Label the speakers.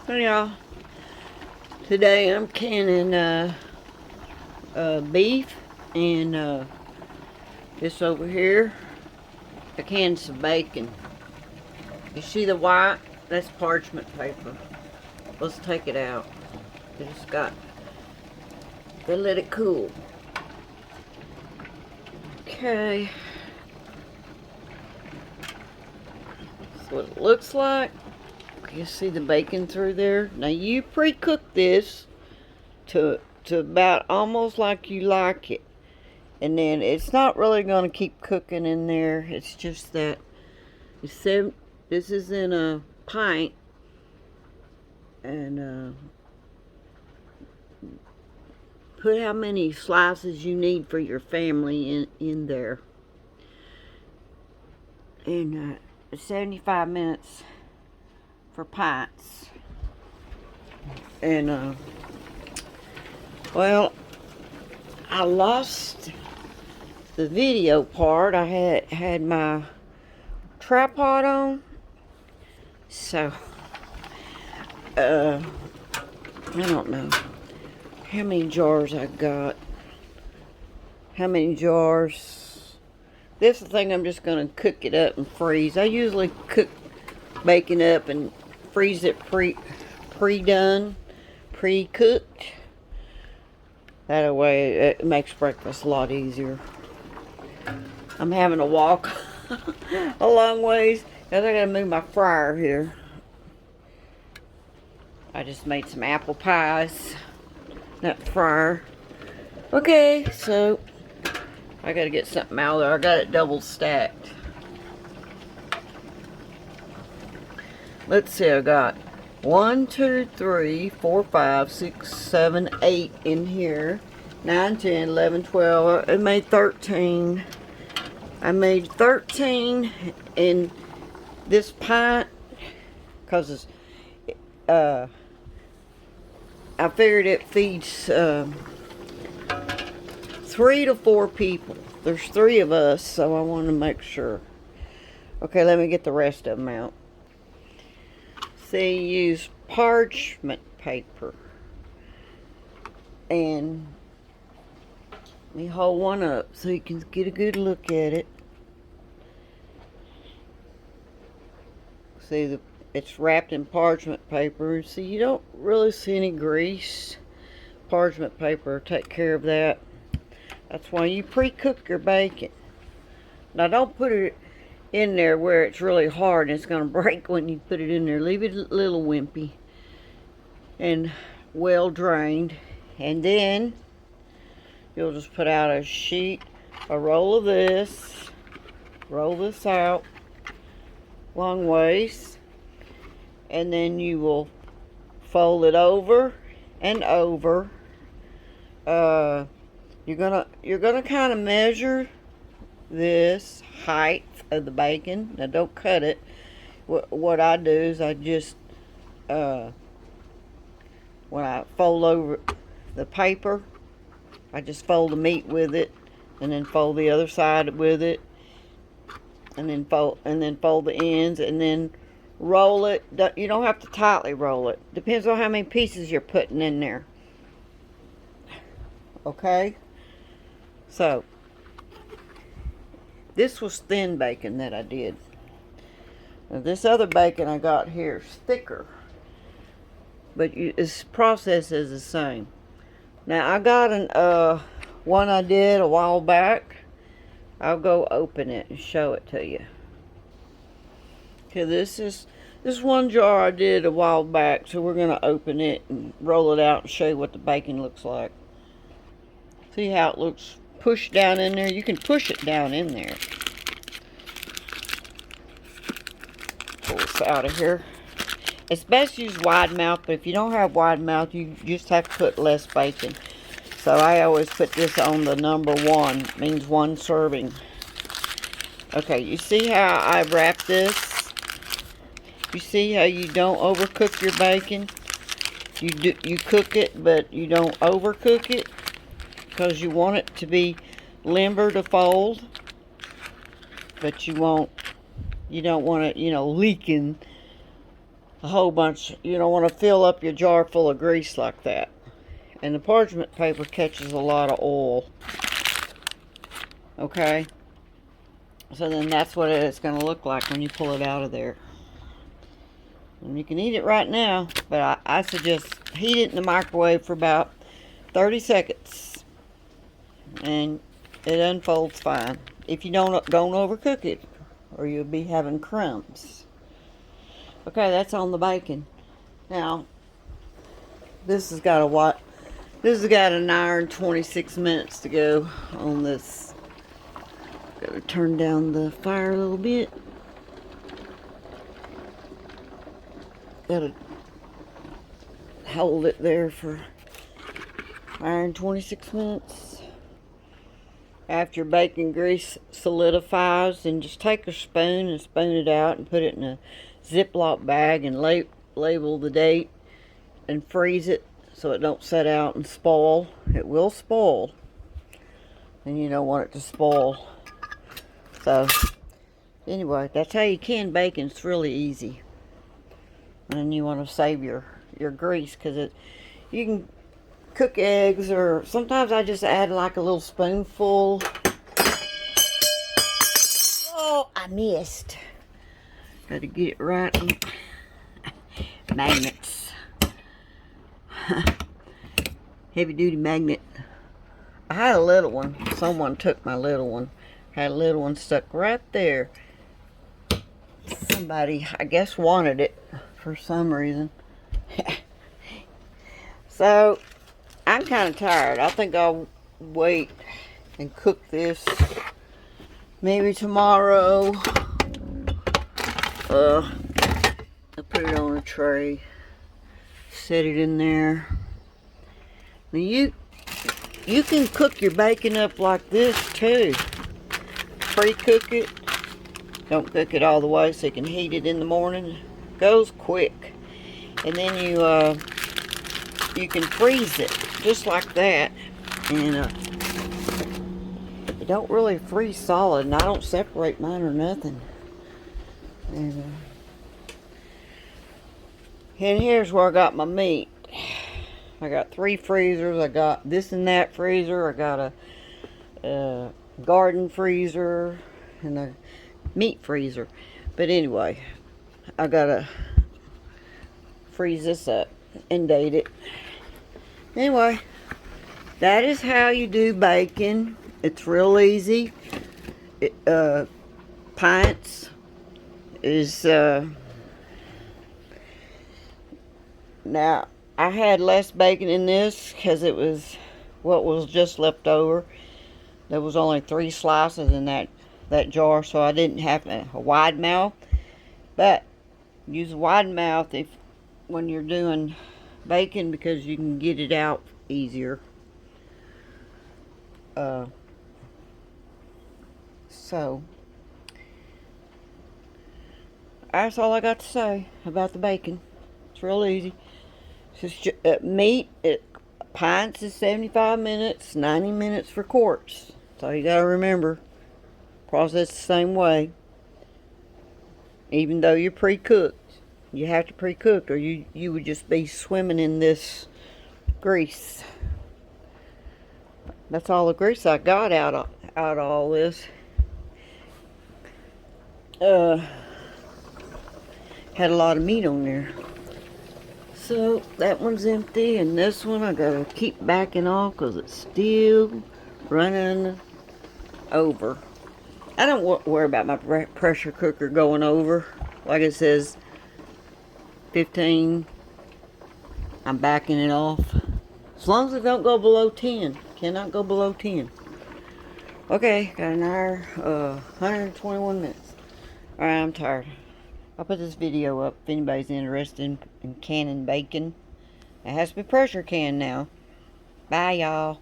Speaker 1: Hey y'all, today I'm canning beef and this over here, I canned some bacon. You see the white? That's parchment paper. Let's take it out. They let it cool. Okay. That's what it looks like. You see the bacon through there? Now you pre-cook this to about almost like you like it. And then it's not really going to keep cooking in there. It's just that this is in a pint. And put how many slices you need for your family in there. And 75 minutes for pints. And well, I lost the video part. I had my tripod on, so I don't know how many jars I got. How many jars? This is the thing. I'm just gonna cook it up and freeze. I usually cook bacon up and freeze it pre-done, pre-cooked. That way it makes breakfast a lot easier. I'm having to walk a long ways because I gotta move my fryer here. I just made some apple pies. That fryer. Okay, so I gotta get something out of there. I got it double stacked. Let's see, I got 1, 2, 3, 4, 5, 6, 7, 8 in here. 9, 10, 11, 12. I made 13. I made 13 in this pint because I figured it feeds 3 to 4 people. There's 3 of us, so I want to make sure. Okay, let me get the rest of them out. See, use parchment paper. And let me hold one up so you can get a good look at it. See, it's wrapped in parchment paper. See, you don't really see any grease. Parchment paper, take care of that. That's why you pre-cook your bacon. Now, don't put it in there where it's really hard and it's going to break when you put it in there. Leave it a little wimpy and well drained. And then you'll just put out a sheet, a roll of this. Roll this out long ways. And then you will fold it over and over. You're gonna kind of measure this height of the bacon. Now don't cut it. What I do is I just when I fold over the paper, I just fold the meat with it, and then fold the other side with it, and then fold the ends, and then roll it. You don't have to tightly roll it. Depends on how many pieces you're putting in there. Okay? So, this was thin bacon that I did. Now, this other bacon I got here is thicker. But its process is the same. Now, I got one I did a while back. I'll go open it and show it to you. Okay, this one jar I did a while back, so we're going to open it and roll it out and show you what the bacon looks like. See how it looks pushed down in there? You can push it down in there. Pull this out of here. It's best to use wide mouth, but if you don't have wide mouth, you just have to put less bacon. So I always put this on the number 1. It means 1 serving. Okay, you see how I wrap this? You see how you don't overcook your bacon? You cook it, but you don't overcook it because you want it to be limber to fold, but you don't want it, leaking. a whole bunch. You don't want to fill up your jar full of grease like that. And the parchment paper catches a lot of oil. Okay? So then that's what it's going to look like when you pull it out of there. And you can eat it right now, but I suggest heat it in the microwave for about 30 seconds. And it unfolds fine. If you don't overcook it, or you'll be having crumbs. Okay, that's on the bacon. Now, this has got an hour and 26 minutes to go on this. Gotta turn down the fire a little bit. Gotta hold it there for an hour and 26 minutes. After your bacon grease solidifies, then just take a spoon and spoon it out and put it in a Ziploc bag and label the date and freeze it so it don't set out and spoil. It will spoil, and you don't want it to spoil. So anyway, that's how you can bacon. It's really easy. And you want to save your grease, because you can cook eggs, or sometimes I just add like a little spoonful. Oh, I missed. Got to get it right. Magnets. Heavy duty magnet. I had a little one. Someone took my little one. Had a little one stuck right there. Somebody, I guess, wanted it for some reason. So I'm kind of tired. I think I'll wait and cook this maybe tomorrow. I'll put it on a tray, set it in there. Now you can cook your bacon up like this too. Pre-cook it. Don't cook it all the way so you can heat it in the morning. Goes quick. And then you can freeze it just like that. And it don't really freeze solid, and I don't separate mine or nothing. And here's where I got my meat. I got 3 freezers. I got this and that freezer. I got a garden freezer and a meat freezer. But anyway, I gotta freeze this up and date it. Anyway, that is how you do bacon. It's real easy. Pints is now I had less bacon in this because it was what was just left over. There was only 3 slices in that jar, so I didn't have a wide mouth. But use a wide mouth when you're doing bacon, because you can get it out easier. So that's all I got to say about the bacon. It's real easy. It's just, meat, pints is 75 minutes, 90 minutes for quarts. So you gotta remember, process the same way. Even though you're pre-cooked, you have to pre-cook, or you would just be swimming in this grease. That's all the grease I got out of all this. Had a lot of meat on there. So that one's empty, and this one I gotta keep backing off because it's still running over. I don't worry about my pressure cooker going over. Like it says 15, I'm backing it off. As long as it don't go below 10. Cannot go below 10. Okay, got an hour, 121 minutes. Alright, I'm tired. I'll put this video up if anybody's interested in canning bacon. It has to be pressure canned now. Bye, y'all.